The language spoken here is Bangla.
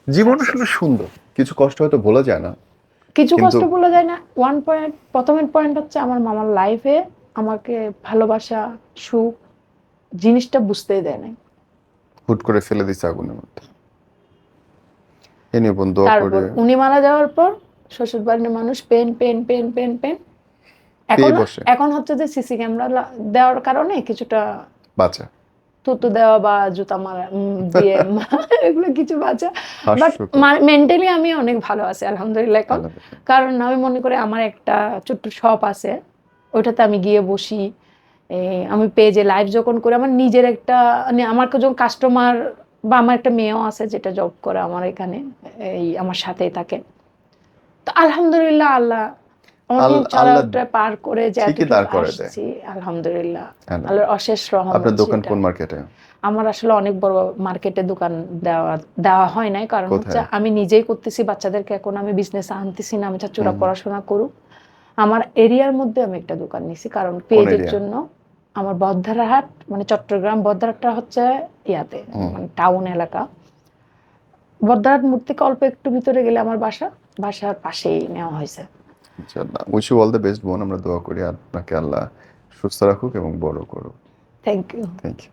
জীবন Success. আসলে সুন্দর, কিছু কষ্ট হয়তো ভোলা যায় না, কিছু কিন্তু কষ্ট বলা যায় না। ওয়ান পয়েন্ট, প্রথমের পয়েন্ট হচ্ছে আমার মামার লাইফে আমাকে ভালোবাসা, সুখ জিনিসটা বুঝতেই দেয় নাই। হুট করে ফেলে দিছে আগুনের মধ্যে। এ নিয়ে বোন দোয়া তারপর করে উনি মারা যাওয়ার পর শ্বশুর বাড়ির মানুষ পেন পেন পেন পেন পেন। পেয়ে এখন বসে এখন হচ্ছে যে সিসি ক্যামেরা দেওয়ার কারণে কিছুটা বাঁচা। থুতু দেওয়া বা জুতা মারা দিয়ে এগুলো কিছু বাঁচা। বাট হাস্যকর। মেন্টালি আমি অনেক ভালো আছি আলহামদুলিল্লাহ এখন। আলহামদুলিল্লাহ। কারণ আমি মনে করি আমার একটা ছোট্ট শপ আছে, ওইটাতে আমি গিয়ে বসি। আমি পেজে লাইভ যখন করি আমার নিজের একটা মানে আমার যখন কাস্টমার বা আমার একটা মেয়েও আছে যেটা জব করে আমার এখানে, এই আমার সাথেই থাকে। তো আলহামদুলিল্লাহ আল্লাহ অনেক আল্লাহ চলাফেরা পার করে যে ঠিকই এতটুকু দাঁড় করে দেয়। আসছি আলহামদুলিল্লাহ। আল্লাহর আলহামদুলিল্লাহ। অশেষ আপনার রহমত দোকান সেটা। কোন মার্কেটে? আমার আসলে অনেক বড় মার্কেটে দোকান দেওয়া দেওয়া হয় নাই, কারণ হচ্ছে কোথায়? আমি নিজেই করতেছি, বাচ্চাদেরকে এখন আমি বিজনেসে আনতেছি না, আমি চাচ্ছি ওরা হুম। পড়াশোনা করুক। আমার এরিয়ার মধ্যে আমি একটা দোকান নিছি, কারণ কোন পেজের এরিয়া? জন্য। আমার বহদ্দারহাট মানে চট্টগ্রাম বহদ্দারহাটটা হচ্ছে ইয়াতে হুম। মানে টাউন এলাকা। বহদ্দারহাট মোড় থেকে অল্প একটু ভিতরে গেলে আমার বাসা, বাসার পাশেই নেওয়া হয়েছে। ইনশাআল্লাহ। Wish you all the best বোন। আমরা দোয়া করি আপনাকে আল্লাহ সুস্থ রাখুক এবং বড় করুক। Thank you. Thank you.